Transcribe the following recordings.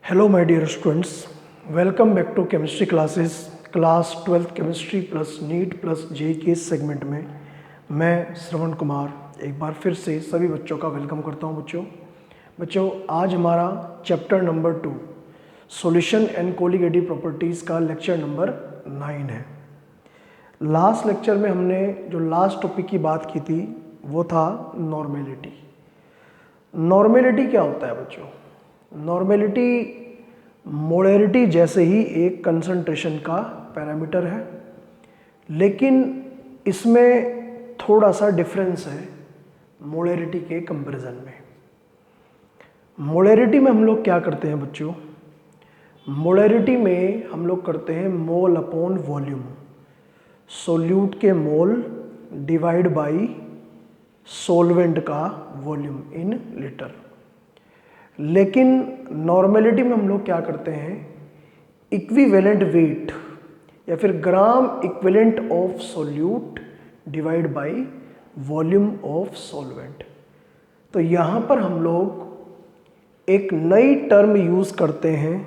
Hello my dear students, welcome back to chemistry classes class 12th chemistry plus NEET plus JEE के segment में मैं श्रवण कुमार एक बार फिर से सभी बच्चों का वेलकम करता हूं। बच्चों आज हमारा chapter number 2 solution and colligative properties का लेक्चर नंबर 9 है। लास्ट लेक्चर में हमने जो लास्ट टॉपिक की बात की थी वो था नॉर्मेलिटी। नॉर्मेलिटी क्या होता है बच्चों? नॉर्मेलिटी मोलैरिटी जैसे ही एक कंसंट्रेशन का पैरामीटर है, लेकिन इसमें थोड़ा सा डिफरेंस है मोलैरिटी के कंपैरिजन में। मोलैरिटी में हम लोग क्या करते हैं बच्चों? मोलैरिटी में हम लोग करते हैं मोल अपॉन वॉल्यूम, सोल्यूट के मोल डिवाइड बाई सॉल्वेंट का वॉल्यूम इन लीटर। लेकिन नॉर्मेलिटी में हम लोग क्या करते हैं? इक्विवेलेंट वेट या फिर gram equivalent of solute divide by volume of solvent. तो यहाँ पर हम लोग एक नई टर्म यूज़ करते हैं।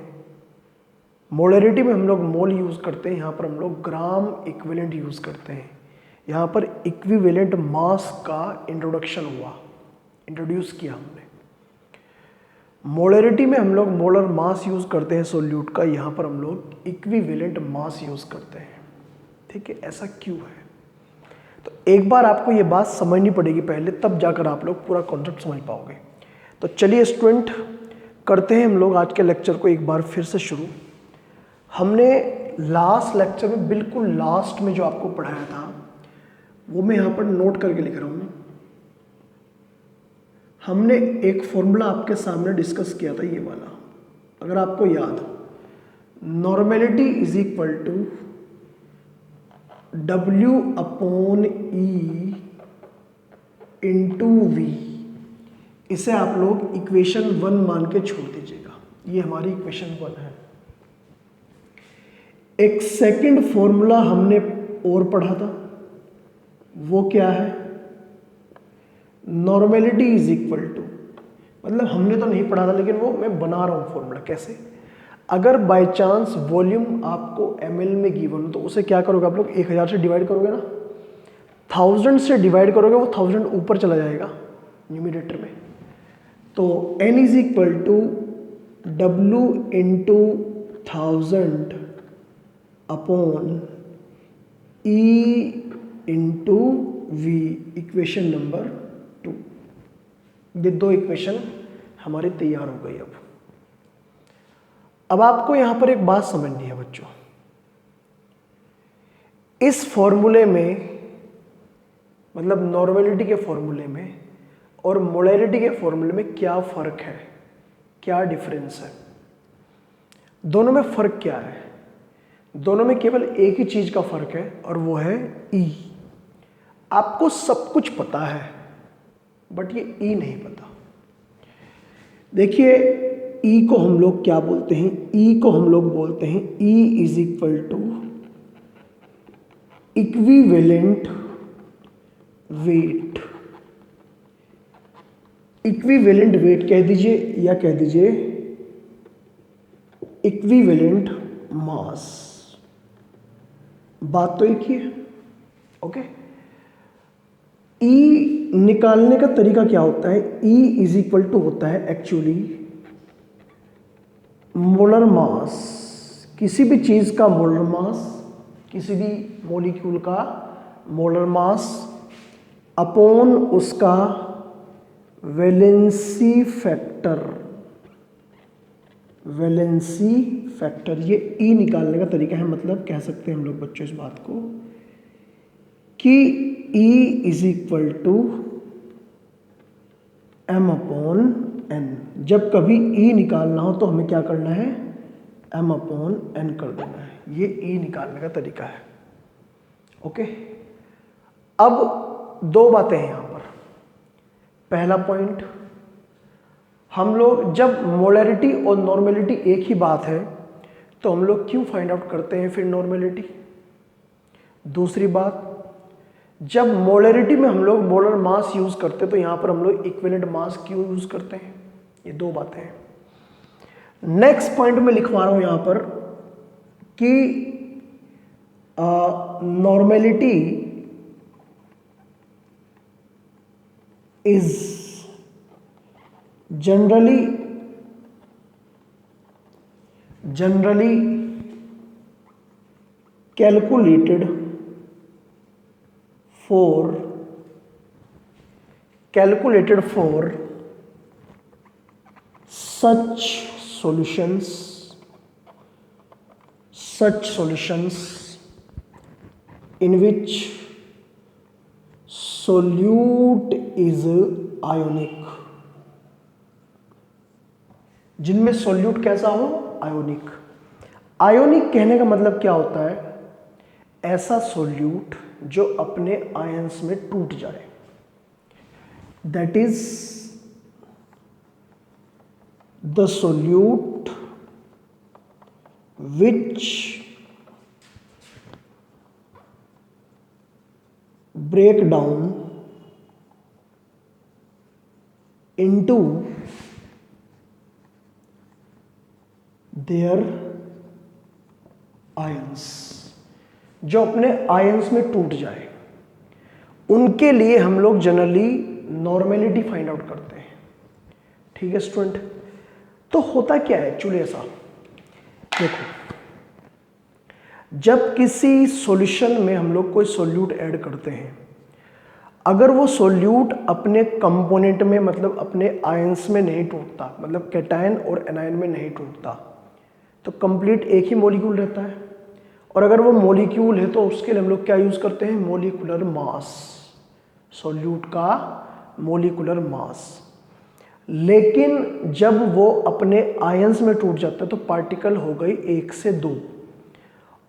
मोलैरिटी में हम लोग मोल यूज़ करते हैं, यहाँ पर हम लोग ग्राम इक्विवेलेंट यूज़ करते हैं। यहाँ पर इक्विवेलेंट मास का इंट्रोड्यूस किया हमने। मोलैरिटी में हम लोग मोलर मास यूज़ करते हैं सोल्यूट का, यहाँ पर हम लोग इक्विवेलेंट मास यूज़ करते हैं। ठीक है, ऐसा क्यों है? तो एक बार आपको ये बात समझनी पड़ेगी पहले, तब जाकर आप लोग पूरा कॉन्सेप्ट समझ पाओगे। तो चलिए स्टूडेंट, करते हैं हम लोग आज के लेक्चर को एक बार फिर से शुरू। हमने लास्ट लेक्चर में बिल्कुल लास्ट में जो आपको पढ़ाया था वो मैं यहाँ पर नोट करके लिख रहा हूँ। हमने एक फॉर्मूला आपके सामने डिस्कस किया था, ये वाला, अगर आपको याद हो। Normality is equal to W upon E into V। इसे आप लोग इक्वेशन 1 मान के छोड़ दीजिएगा, ये हमारी इक्वेशन 1 है। एक सेकंड फॉर्मूला हमने और पढ़ा था, वो क्या है? नॉर्मेलिटी इज इक्वल टू, मतलब हमने तो नहीं पढ़ा था लेकिन वो मैं बना रहा हूँ फॉर्मूला। कैसे? अगर बाय चांस वॉल्यूम आपको ml में गिवन हो तो उसे क्या करोगे आप लोग? 1000 से डिवाइड करोगे ना। 1000 से डिवाइड करोगे, वो 1000 ऊपर चला जाएगा न्यूमरेटर में। तो n is equal to W into 1000 upon E into V, equation number 2। ये दो इक्वेशन हमारी तैयार हो गई। अब आपको यहां पर एक बात समझनी है बच्चों। इस फॉर्मूले में, मतलब नॉर्मेलिटी के फॉर्मूले में और मोलैरिटी के फॉर्मूले में क्या फर्क है, क्या डिफरेंस है? दोनों में फर्क क्या है? दोनों में केवल एक ही चीज का फर्क है और वो है E। आपको सब कुछ पता है बट ये E नहीं पता। देखिए, E को हम लोग क्या बोलते हैं? E को हम लोग बोलते हैं E is equal to equivalent weight. Equivalent weight कह दीजिए या कह दीजिए इक्विवेलेंट मास। बात तो एक ही है। ओके, E निकालने का तरीका क्या होता है? E इज इक्वल टू होता है एक्चुअली मोलर मास, किसी भी चीज का मोलर मास, किसी भी मॉलिक्यूल का मोलर मास अपॉन उसका वैलेंसी फैक्टर। वैलेंसी फैक्टर, ये E निकालने का तरीका है। मतलब कह सकते हैं हम लोग बच्चों इस बात को कि E is equal to M upon N। जब कभी E निकालना हो तो हमें क्या करना है? M अपॉन N कर देना है। ये E निकालने का तरीका है। ओके, अब दो बातें हैं यहां पर। पहला पॉइंट, हम लोग जब मोलैरिटी और नॉर्मेलिटी एक ही बात है तो हम लोग क्यों फाइंड आउट करते हैं फिर नॉर्मेलिटी? दूसरी बात, जब मोलैरिटी में हम लोग मोलर मास यूज करते हैं तो यहां पर हम लोग इक्विवेलेंट मास क्यों यूज करते हैं? ये दो बातें हैं। नेक्स्ट पॉइंट में लिखवा रहा हूं यहां पर कि normality is generally calculated for such solutions in which solute is ionic, जिनमें सोल्यूट कैसा हो, आयोनिक। आयोनिक कहने का मतलब क्या होता है, ऐसा सोल्यूट जो अपने आयंस में टूट जाए, that is the solute which break down into their ions, जो अपने आयंस में टूट जाए, उनके लिए हम लोग जनरली नॉर्मेलिटी फाइंड आउट करते हैं। ठीक है स्टूडेंट, तो होता क्या है एक्चुअली ऐसा, देखो जब किसी सॉल्यूशन में हम लोग कोई सोल्यूट ऐड करते हैं, अगर वो सोल्यूट अपने कंपोनेंट में मतलब अपने आयंस में नहीं टूटता, मतलब कैटायन और एनायन में नहीं टूटता, तो कंप्लीट एक ही मॉलिक्यूल रहता है। और अगर वो मॉलिक्यूल है तो उसके लिए हम लोग क्या यूज़ करते हैं, मॉलिक्यूलर मास, सोल्यूट का मॉलिक्यूलर मास। लेकिन जब वो अपने आयंस में टूट जाता है तो पार्टिकल हो गई 1 से 2,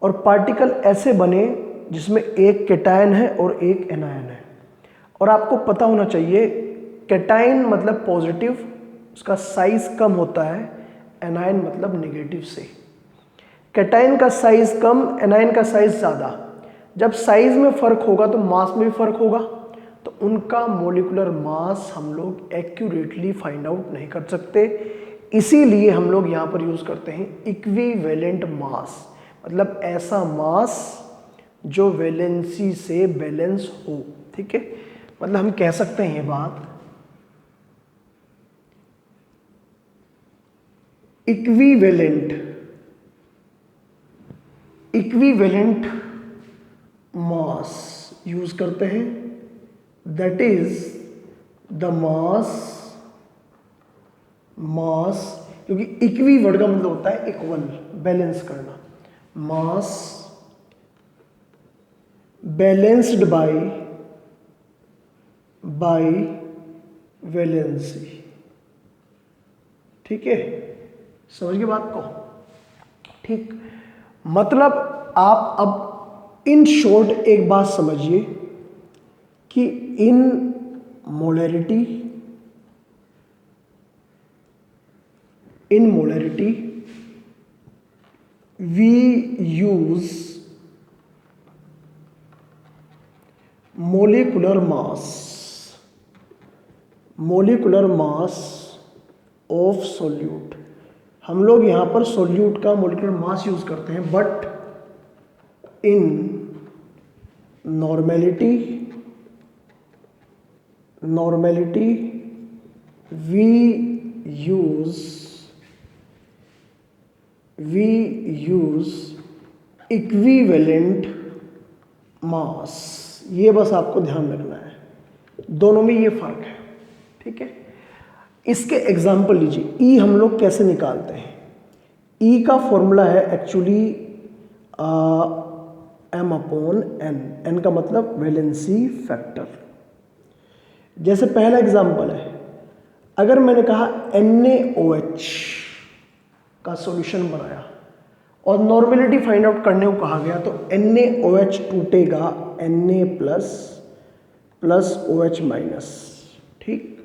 और पार्टिकल ऐसे बने जिसमें एक कैटायन है और एक एनायन है। और आपको पता होना चाहिए कैटायन मतलब पॉजिटिव, उसका साइज कम होता है, एनायन मतलब नेगेटिव से। कैटायन का साइज कम, एनायन का साइज ज़्यादा। जब साइज में फ़र्क होगा तो मास में भी फ़र्क होगा, तो उनका मॉलिक्यूलर मास हम लोग एक्यूरेटली फाइंड आउट नहीं कर सकते। इसीलिए हम लोग यहाँ पर यूज़ करते हैं इक्विवेलेंट मास, मतलब ऐसा मास जो वैलेंसी से बैलेंस हो। ठीक है, मतलब हम कह सकते हैं ये बात, इक्विवेलेंट मास यूज करते हैं, दैट इज द मास, क्योंकि इक्वी वर्ड का मतलब होता है इक्वल, बैलेंस करना। मास बैलेंस्ड बाय वैलेंसी। ठीक है, समझ गए बात को। ठीक, मतलब आप अब इन शॉर्ट एक बात समझिए कि in molarity we use molecular mass of solute. हम लोग यहाँ पर सोल्यूट का मोलिकुलर मास यूज करते हैं, but in normality we use equivalent mass. ये बस आपको ध्यान रखना है, दोनों में ये फर्क है। ठीक है, इसके एग्जाम्पल लीजिए। ई हम लोग कैसे निकालते हैं, ई का फॉर्मूला है एक्चुअली m/n। n का मतलब वैलेंसी फैक्टर। जैसे पहला एग्जाम्पल है, अगर मैंने कहा NaOH का सॉल्यूशन बनाया और नॉर्मेलिटी फाइंड आउट करने को कहा गया, तो NaOH टूटेगा Na प्लस OH माइनस। ठीक,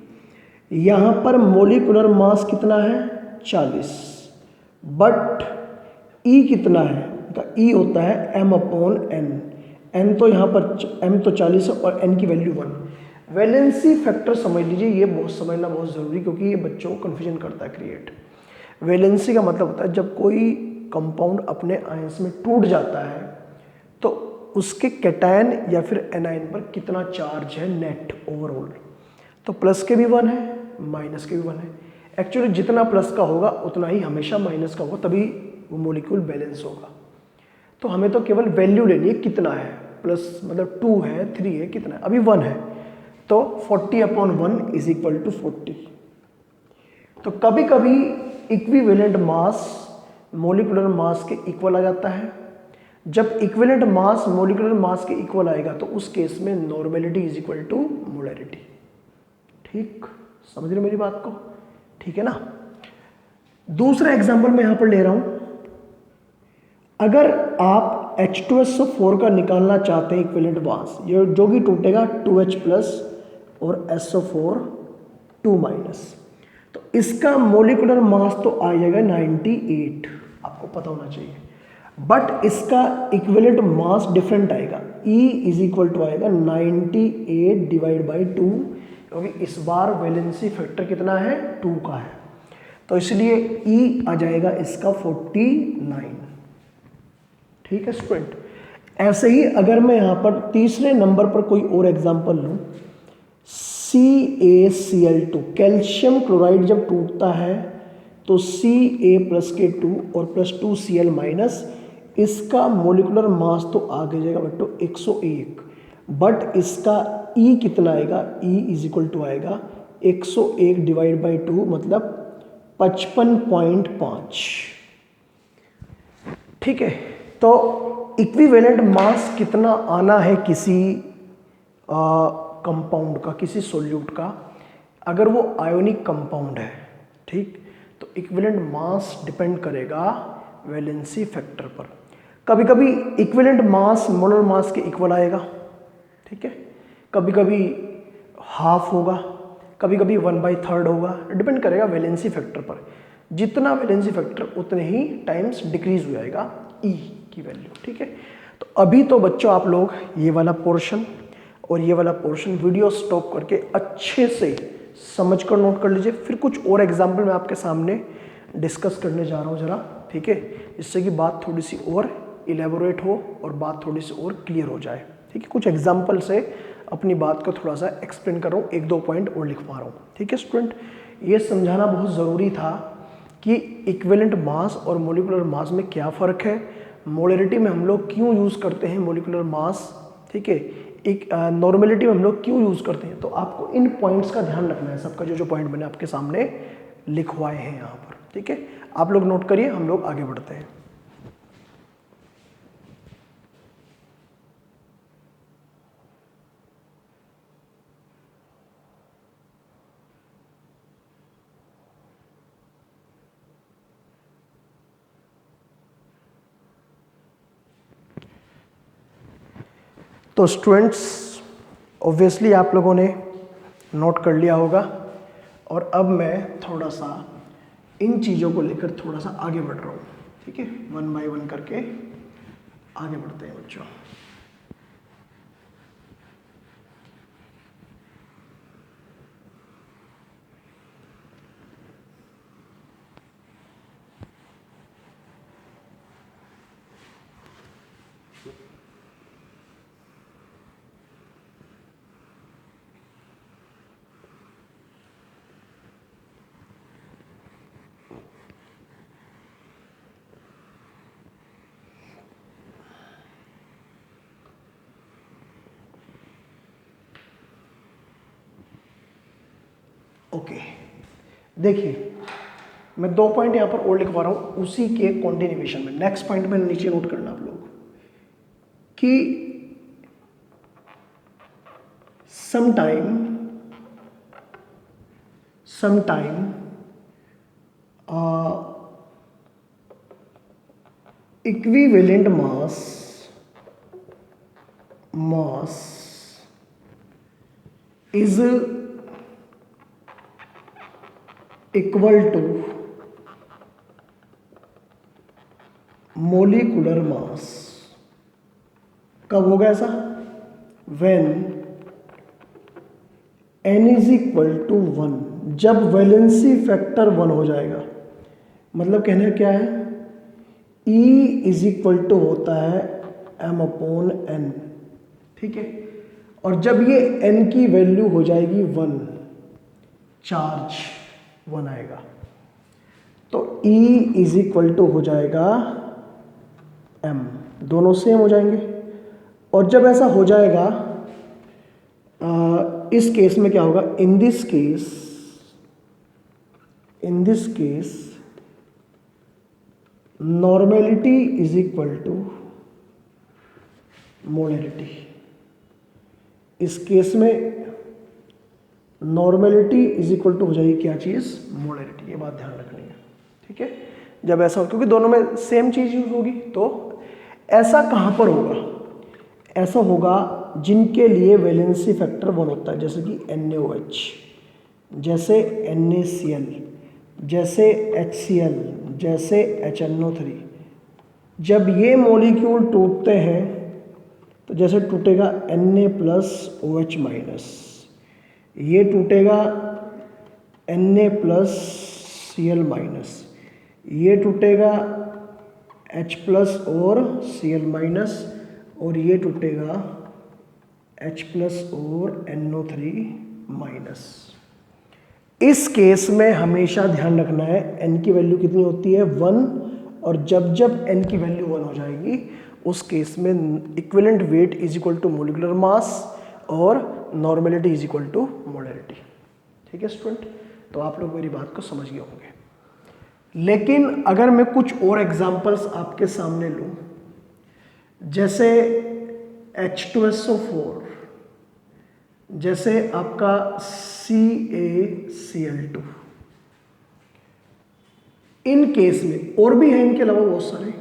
यहाँ पर मोलिकुलर मास कितना है 40, बट E कितना है, तो E होता है m/n। n तो यहाँ पर m तो 40 है और n की वैल्यू 1। वैलेंसी फैक्टर समझ लीजिए, ये समझना बहुत ज़रूरी, क्योंकि ये बच्चों को कन्फ्यूजन करता है क्रिएट। वैलेंसी का मतलब होता है जब कोई कंपाउंड अपने आयंस में टूट जाता है तो उसके कैटायन या फिर एनायन पर कितना चार्ज है नेट ओवरऑल। तो प्लस के भी 1 है, माइनस के भी 1 है। एक्चुअली जितना प्लस का होगा उतना ही हमेशा माइनस का होगा, तभी वो मॉलिक्यूल बैलेंस होगा। तो हमें तो केवल वैल्यू लेनी है कितना है, प्लस मतलब 2 है, 3 है, कितना है, अभी 1 है, तो 40/1 इज इक्वल टू 40। तो कभी कभी इक्विवेलेंट मास मॉलिक्यूलर मास के इक्वल आ जाता है। जब इक्विवेलेंट मास मॉलिक्यूलर मास के इक्वल आएगा तो उस केस में normality is equal to molarity. ठीक, समझ रहे मेरी बात को? ठीक है ना। दूसरा एग्जांपल मैं यहां पर ले रहा हूं। अगर आप H2SO4 का निकालना चाहते हैं इक्विवेलेंट मास, ये जो कि टूटेगा 2H प्लस और SO4 2 माइनस, तो इसका मॉलिक्यूलर मास तो आ जाएगा 98, आपको पता होना चाहिए। बट इसका इक्विवेलेंट मास डिफरेंट आएगा, E इज इक्वल टू आएगा 98 डिवाइड बाई 2, क्योंकि इस बार वैलेंसी फैक्टर कितना है, 2 का है, तो इसलिए E आ जाएगा इसका 49। ठीक है स्टूडेंट। ऐसे ही अगर मैं यहां पर तीसरे नंबर पर कोई और एग्जांपल लूं, CaCl2, कैल्शियम क्लोराइड जब टूटता है तो Ca प्लस के 2 और प्लस 2Cl माइनस, इसका मोलिकुलर मास तो आगे जाएगा बट्टो 101, बट इसका E कितना आएगा, E इज इक्वल टू आएगा 101 डिवाइड बाई 2 मतलब 55.5। ठीक है, तो इक्विवेलेंट मास कितना आना है किसी कंपाउंड का, किसी सॉल्यूट का, अगर वो आयोनिक कंपाउंड है, ठीक, तो इक्विवेलेंट मास डिपेंड करेगा वैलेंसी फैक्टर पर। कभी कभी इक्विवेलेंट मास मोलर मास के इक्वल आएगा, ठीक है, कभी कभी हाफ होगा, कभी कभी 1/3 होगा, डिपेंड करेगा वैलेंसी फैक्टर पर। जितना वैलेंसी फैक्टर उतने ही टाइम्स डिक्रीज हो जाएगा E की वैल्यू। ठीक है, तो अभी तो बच्चों आप लोग ये वाला पोर्शन और ये वाला पोर्शन वीडियो स्टॉप करके अच्छे से समझ कर नोट कर लीजिए। फिर कुछ और एग्जाम्पल मैं आपके सामने डिस्कस करने जा रहा हूँ जरा, ठीक है, जिससे कि बात थोड़ी सी और इलेबोरेट हो और बात थोड़ी सी और क्लियर हो जाए। ठीक है, कुछ एग्जाम्पल से अपनी बात को थोड़ा सा एक्सप्लेन कर रहा हूँ, 1-2 पॉइंट और लिख पा रहा हूँ। ठीक है स्टूडेंट, ये समझाना बहुत ज़रूरी था कि इक्विवेलेंट मास और मोलिकुलर मास में क्या फ़र्क है, मोलैरिटी में हम लोग क्यों यूज़ करते हैं मोलिकुलर मास, ठीक है, एक नॉर्मेलिटी में हम लोग क्यों यूज़ करते हैं। तो आपको इन पॉइंट्स का ध्यान रखना है, सबका जो जो पॉइंट मैंने आपके सामने लिखवाए हैं यहाँ पर। ठीक है, आप लोग नोट करिए, हम लोग आगे बढ़ते हैं। तो स्टूडेंट्स ऑब्वियसली आप लोगों ने नोट कर लिया होगा, और अब मैं थोड़ा सा इन चीज़ों को लेकर थोड़ा सा आगे बढ़ रहा हूँ। ठीक है, 1 बाय 1 करके आगे बढ़ते हैं बच्चों। ओके, देखिए मैं 2 पॉइंट यहाँ पर और लिखवा रहा हूँ उसी के कॉन्टिन्यूएशन में। नेक्स्ट पॉइंट में नीचे नोट करना आप लोग कि sometime equivalent mass is equal to molecular mass। कब होगा ऐसा? when n is equal to 1, जब वैलेंसी फैक्टर 1 हो जाएगा। मतलब कहने का क्या है, E इज इक्वल टू होता है m/n, ठीक है। और जब ये n की वैल्यू हो जाएगी 1, चार्ज 1 आएगा, तो E इज इक्वल टू हो जाएगा m, दोनों सेम हो जाएंगे। और जब ऐसा हो जाएगा, इस केस में क्या होगा, in this case normality is equal to molarity. इस केस में नॉर्मेलिटी इज इक्वल टू हो जाएगी क्या चीज, मोलैरिटी। ये बात ध्यान रखनी है, ठीक है। जब ऐसा हो, क्योंकि दोनों में सेम चीज यूज होगी, तो ऐसा कहां पर होगा, ऐसा होगा जिनके लिए वैलेंसी फैक्टर 1 होता है, जैसे कि NaOH, जैसे NaCl, जैसे HCl, जैसे HNO3। जब ये मॉलिक्यूल टूटते हैं तो जैसे टूटेगा Na+OH-, ये टूटेगा Na+Cl-, ये टूटेगा H+ और Cl-, और ये टूटेगा H+ और NO3-। इस केस में हमेशा ध्यान रखना है n की वैल्यू कितनी होती है, 1, और जब जब n की वैल्यू 1 हो जाएगी उस केस में equivalent weight is equal to molecular mass और normality is equal to molarity, ठीक है स्टूडेंट। तो आप लोग मेरी बात को समझ गए होंगे। लेकिन अगर मैं कुछ और एग्जांपल्स आपके सामने लूं, जैसे H2SO4, जैसे आपका CaCl2, इन केस में, और भी है इनके अलावा बहुत सारे,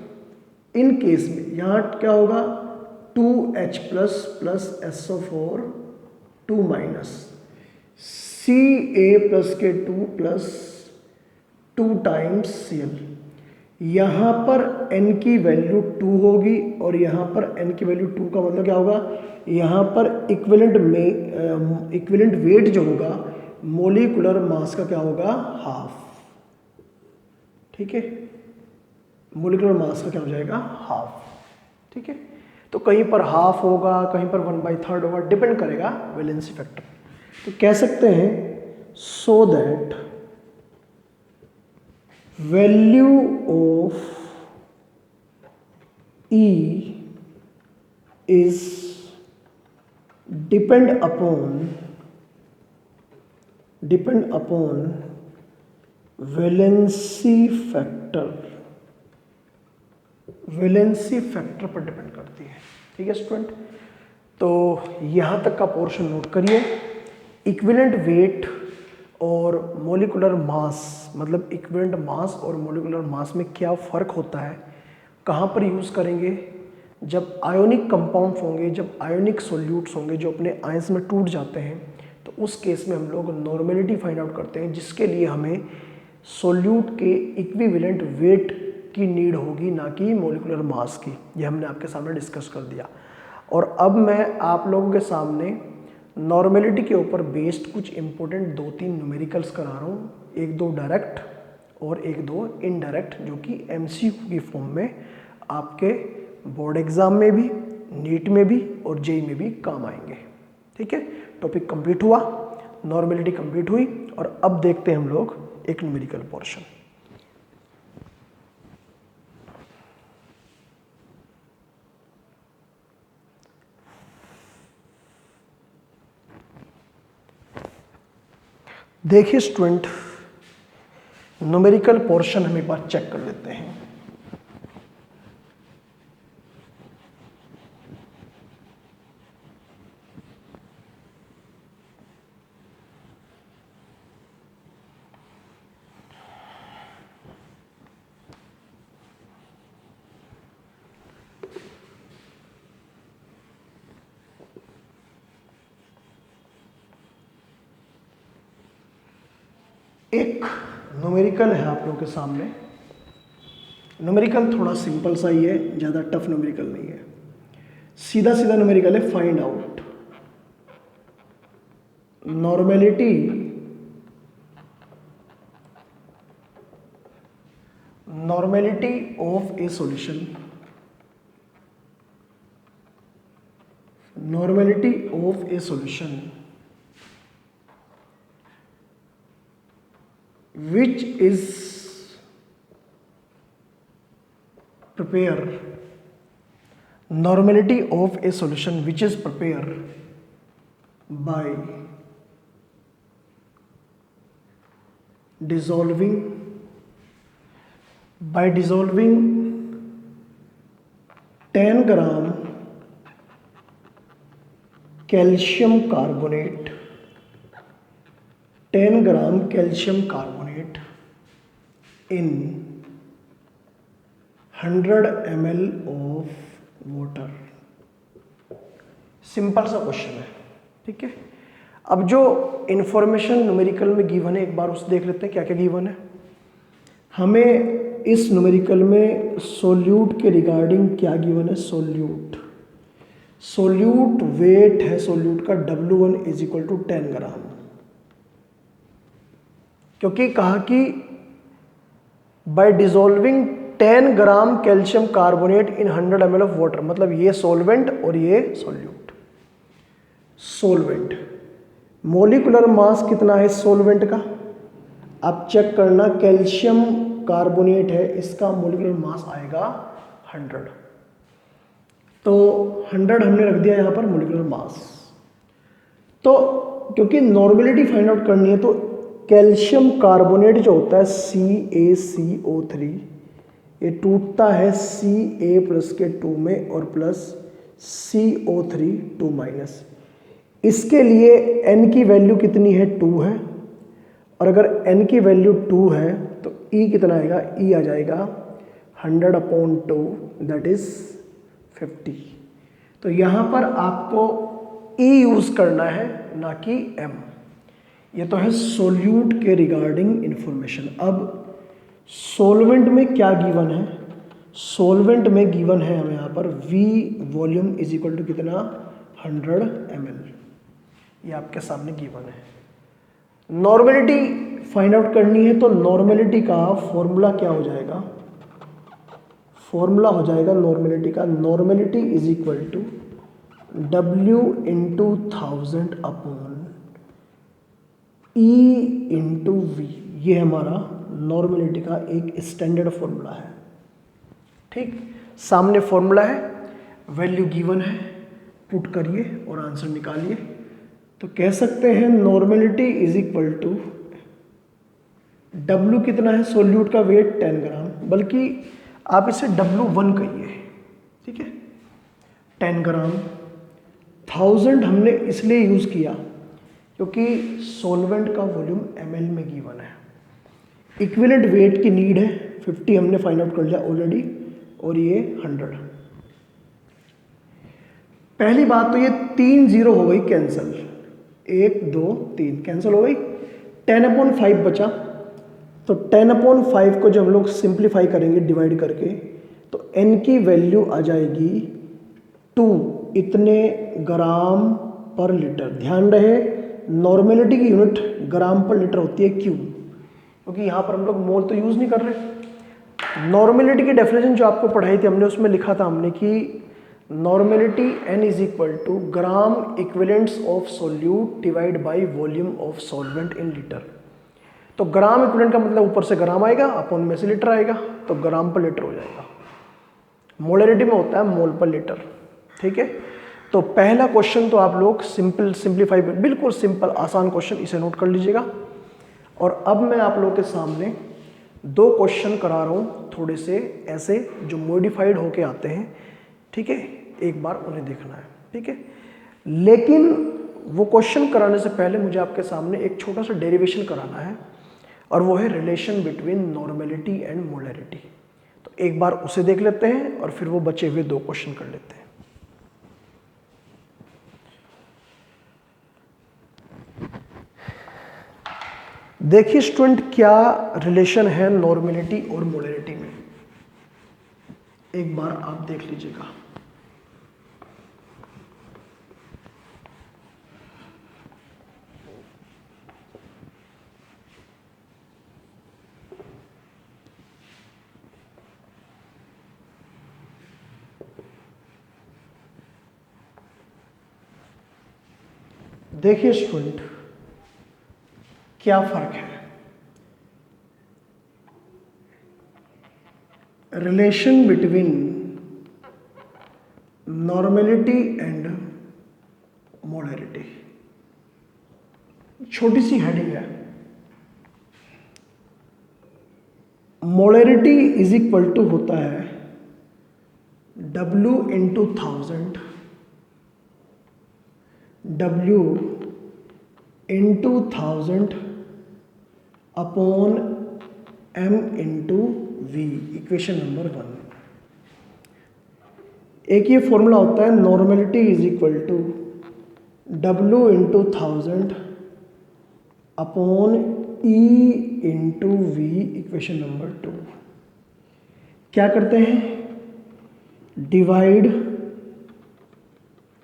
इन केस में यहां क्या होगा, 2H+ + SO4 2-, Ca+ के 2 + 2 टाइम्स Cl। यहां पर n की वैल्यू 2 होगी और यहां पर n की वैल्यू 2 का मतलब क्या होगा, यहां पर इक्विवेलेंट वेट जो होगा मोलिकुलर मास का क्या होगा, हाफ, ठीक है। मोलिकुलर मास का क्या हो जाएगा, हाफ, ठीक है। तो कहीं पर हाफ होगा, कहीं पर 1/3 होगा, डिपेंड करेगा वैलेंसी फैक्टर। तो कह सकते हैं so that value of E is depend upon valency factor पर डिपेंड करती है, ठीक है स्टूडेंट। तो यहां तक का पोर्शन नोट करिए। इक्विवेलेंट वेट और मोलिकुलर मास, मतलब इक्विवेलेंट मास और मोलिकुलर मास में क्या फ़र्क होता है, कहाँ पर यूज़ करेंगे, जब आयोनिक कंपाउंड्स होंगे, जब आयोनिक सॉल्यूट्स होंगे जो अपने आयंस में टूट जाते हैं, तो उस केस में हम लोग नॉर्मेलिटी फाइंड आउट करते हैं, जिसके लिए हमें सॉल्यूट के इक्विवेलेंट वेट की नीड होगी, ना कि मोलिकुलर मास की। ये हमने आपके सामने डिस्कस कर दिया। और अब मैं आप लोगों के सामने नॉर्मेलिटी के ऊपर बेस्ड कुछ इंपॉर्टेंट 2-3 न्यूमेरिकल्स करा रहा हूँ, 1-2 डायरेक्ट और 1-2 इनडायरेक्ट, जो कि MCQ की फॉर्म में आपके बोर्ड एग्जाम में भी, नीट में भी और जेई में भी काम आएंगे, ठीक है। टॉपिक कंप्लीट हुआ, नॉर्मेलिटी कंप्लीट हुई, और अब देखते हैं हम लोग एक न्यूमेरिकल पोर्शन। देखिए स्टूडेंट, न्यूमेरिकल पोर्शन हम एक बार चेक कर लेते हैं। एक न्यूमेरिकल है आप लोगों के सामने। न्यूमेरिकल थोड़ा सिंपल सा ही है, ज़्यादा टफ न्यूमेरिकल नहीं है, सीधा सीधा न्यूमेरिकल है। Find out normality normality of A solution, normality of A solution which is prepare, normality of a solution which is prepared by dissolving 10 gram calcium carbonate, 10 gram calcium carbonate in 100 ml of water। Simple सा question है, ठीक है। अब जो information numerical में given है एक बार उसे देख लेते हैं क्या क्या गिवन है। हमें इस न्यूमेरिकल में सोल्यूट के रिगार्डिंग क्या गिवन है, सोल्यूट वेट है सोल्यूट का W1 इज इक्वल टू 10 ग्राम, क्योंकि कहा कि by dissolving 10 gram calcium carbonate in 100 ml of water, मतलब ये सोल्वेंट और ये सोल्यूट। सोल्वेंट मोलिकुलर मास कितना है सोल्वेंट का, आप चेक करना, कैल्शियम कार्बोनेट है इसका मोलिकुलर मास आएगा 100, तो 100 हमने रख दिया यहां पर मोलिकुलर मास। तो क्योंकि नॉर्मेलिटी फाइंड आउट करनी है तो कैल्शियम कार्बोनेट जो होता है CaCO3 ये टूटता है Ca प्लस के 2 में और प्लस CO3 2 माइनस। इसके लिए n की वैल्यू कितनी है 2 है, और अगर n की वैल्यू 2 है तो E कितना आएगा, E आ जाएगा 100/2 दैट इज 50। तो यहाँ पर आपको E यूज करना है ना कि M। ये तो है सोल्यूट के रिगार्डिंग इंफॉर्मेशन। अब सोलवेंट में क्या गिवन है, सोलवेंट में गिवन है हमें यहाँ पर V volume is equal to कितना 100 ml, ये आपके सामने गिवन है। नॉर्मेलिटी फाइंड आउट करनी है तो नॉर्मेलिटी का फॉर्मूला क्या हो जाएगा, फॉर्मूला हो जाएगा नॉर्मेलिटी का, normality is equal to W into 1000 upon E into V, ये हमारा नॉर्मेलिटी का एक स्टैंडर्ड फॉर्मूला है, ठीक। सामने फॉर्मूला है, वैल्यू गिवन है, पुट करिए और आंसर निकालिए। तो कह सकते हैं normality is equal to W कितना है, सोल्यूट का वेट 10 ग्राम, बल्कि आप इसे W1 कहिए, ठीक है। 10 ग्राम 1000 हमने इसलिए यूज किया क्योंकि सॉल्वेंट का वॉल्यूम ml में गिवन है। इक्विवेलेंट वेट की नीड है 50, हमने फाइंड आउट कर लिया ऑलरेडी, और ये 100। पहली बात तो ये 3 0 हो गई कैंसिल, 1 2 3 कैंसिल हो गई, 10/5 बचा। तो 10/5 को जब हम लोग सिंप्लीफाई करेंगे डिवाइड करके तो n की वैल्यू आ जाएगी 2 इतने ग्राम पर लीटर। ध्यान रहे नॉर्मेलिटी की यूनिट ग्राम पर लीटर होती है, क्यों, क्योंकि यहाँ पर हम लोग मोल तो यूज नहीं कर रहे। नॉर्मेलिटी की डेफिनेशन जो आपको पढ़ाई थी हमने, उसमें लिखा था हमने कि normality n is equal to gram equivalents of solute divide by volume of solvent in litre. तो ग्राम इक्विवेलेंट का मतलब ऊपर से ग्राम आएगा, अपॉन में से लीटर आएगा, तो ग्राम पर लीटर हो जाएगा। मोलरिटी में होता है मोल पर लीटर, ठीक है। तो पहला क्वेश्चन तो आप लोग सिंप्लीफाई, बिल्कुल सिंपल आसान क्वेश्चन, इसे नोट कर लीजिएगा। और अब मैं आप लोगों के सामने 2 क्वेश्चन करा रहा हूँ, थोड़े से ऐसे जो मॉडिफाइड होके आते हैं, ठीक है, एक बार उन्हें देखना है, ठीक है। लेकिन वो क्वेश्चन कराने से पहले मुझे आपके सामने एक छोटा सा डेरिवेशन कराना है, और वो है relation between normality and molarity. तो एक बार उसे देख लेते हैं और फिर वो बचे हुए 2 क्वेश्चन कर लेते हैं। देखिए स्टूडेंट, क्या रिलेशन है नॉर्मेलिटी और मोलरिटी में, एक बार आप देख लीजिएगा। देखिए स्टूडेंट, क्या फर्क है relation between normality and molarity. छोटी सी हेडिंग है, मोलरिटी इज इक्वल टू होता है W into 1000, W into 1000 upon M into V, equation number 1। एक ये फॉर्मूला होता है normality is equal to W into 1000 upon E into V, equation number 2। क्या करते हैं, डिवाइड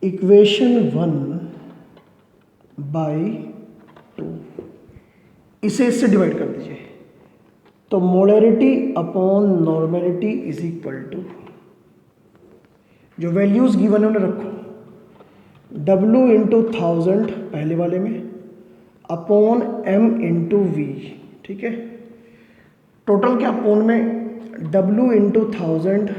इक्वेशन 1 बाई 2, इसे इससे डिवाइड कर दीजिए। तो molarity upon normality is equal to, जो वैल्यूज गिवन है उन्हें रखो, W इंटू 1000 पहले वाले में अपॉन M इंटू V, ठीक है। टोटल क्या अपॉन में W into 1000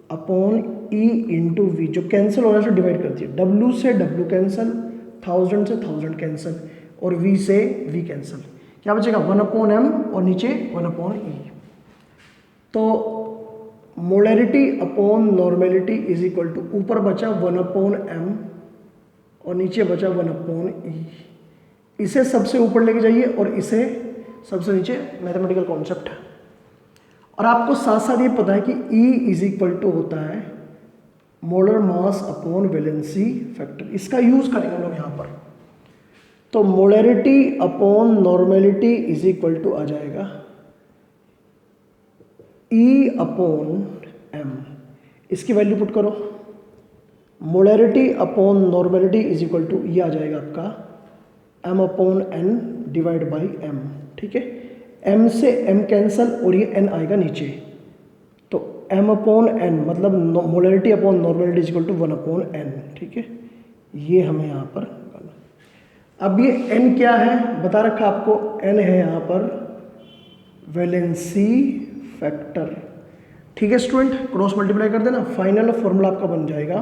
upon E into V, जो कैंसिल हो रहा है डिवाइड कर दिए। W से W कैंसिल, 1000 से 1000 कैंसिल और V से V कैंसिल। क्या बचेगा 1 अपॉन M और नीचे 1 अपॉन E। तो molarity upon normality is equal to, ऊपर बचा 1 अपॉन M और नीचे बचा 1 अपॉन E। इसे सबसे ऊपर लेके जाइए और इसे सबसे नीचे, मैथमेटिकल कॉन्सेप्ट है। और आपको साथ साथ ये पता है कि E इज इक्वल टू होता है molar mass upon valency factor. इसका यूज करेंगे हम लोग यहाँ पर। तो molarity upon normality is equal to आ जाएगा E अपॉन M। इसकी वैल्यू पुट करो, molarity upon normality is equal to ये आ जाएगा आपका M upon N divide by M, ठीक है। M से M कैंसल और ये N आएगा नीचे, तो M अपॉन N मतलब molarity upon normality is equal to 1 upon N, ठीक है। ये हमें यहाँ पर करना। अब ये N क्या है बता रखा आपको, N है यहाँ पर वैलेंसी फैक्टर, ठीक है स्टूडेंट। क्रॉस मल्टीप्लाई कर देना, फाइनल फॉर्मूला आपका बन जाएगा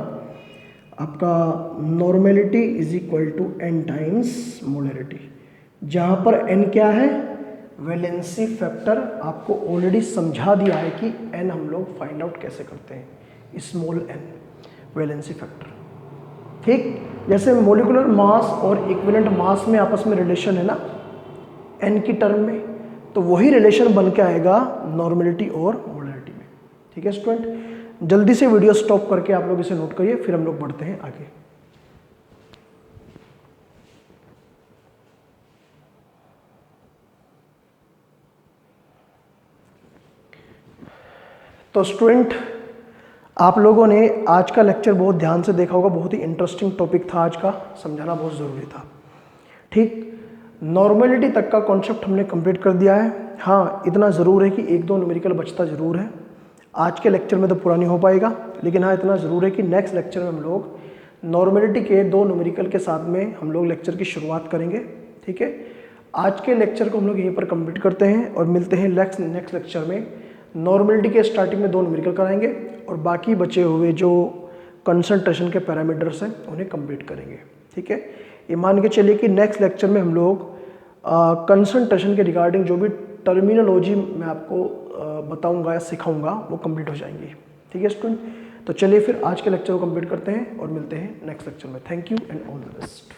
आपका normality is equal to N times molarity, जहाँ पर N क्या है वैलेंसी फैक्टर। आपको ऑलरेडी समझा दिया है कि N हम लोग फाइंड आउट कैसे करते हैं, स्मॉल n वैलेंसी फैक्टर, ठीक। जैसे मोलिकुलर मास और इक्विवेलेंट मास में आपस में रिलेशन है ना N की टर्म में, तो वही रिलेशन बन के आएगा नॉर्मेलिटी और मोलरिटी में, ठीक है स्टूडेंट। जल्दी से वीडियो स्टॉप करके आप लोग इसे नोट करिए, फिर हम लोग बढ़ते हैं आगे। तो स्टूडेंट, आप लोगों ने आज का लेक्चर बहुत ध्यान से देखा होगा, बहुत ही इंटरेस्टिंग टॉपिक था आज का, समझाना बहुत ज़रूरी था, ठीक। नॉर्मेलिटी तक का कॉन्सेप्ट हमने कंप्लीट कर दिया है। हाँ, इतना ज़रूर है कि 1-2 न्यूमेरिकल बचता ज़रूर है। आज के लेक्चर में तो पूरा नहीं हो पाएगा, लेकिन हाँ इतना ज़रूर है कि नेक्स्ट लेक्चर में हम लोग नॉर्मेलिटी के 2 न्यूमेरिकल के साथ में हम लोग लेक्चर की शुरुआत करेंगे, ठीक है। आज के लेक्चर को हम लोग यहीं पर कंप्लीट करते हैं और मिलते हैं नेक्स्ट लेक्चर में। नॉर्मेलिटी के स्टार्टिंग में 2 न्यूमेरिकल कराएंगे और बाकी बचे हुए जो कंसंट्रेशन के पैरामीटर्स हैं उन्हें कंप्लीट करेंगे, ठीक है। ये मान के चलिए कि नेक्स्ट लेक्चर में हम लोग कंसंट्रेशन के रिगार्डिंग जो भी टर्मिनोलॉजी मैं आपको बताऊंगा या सिखाऊंगा वो कंप्लीट हो जाएंगी, ठीक है स्टूडेंट। तो चलिए फिर आज के लेक्चर को कंप्लीट करते हैं और मिलते हैं नेक्स्ट लेक्चर में। Thank you and all the best.